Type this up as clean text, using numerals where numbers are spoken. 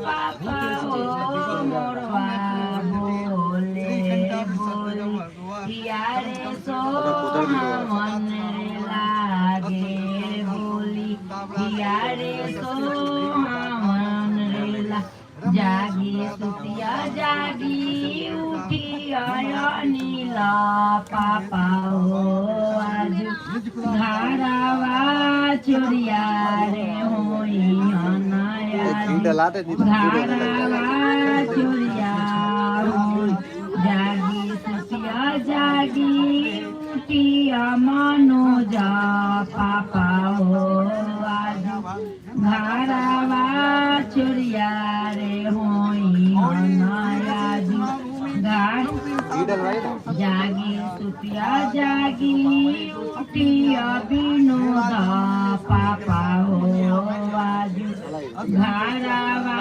पापा हो मोरवा बोले बोली यारे सो मन लागे बोली यारे सो मन रेला जागी सुतिया जागी उठी नीला पापा हो आज धारावा चोरिया रे होई धारावा चोरिया होई जागी सुतिया जागी उठी मनो जा पापा हो आज धारावा चोरिया रे होई जागी सुतिया जागी उठी विनोदा पापा हो आज घरवा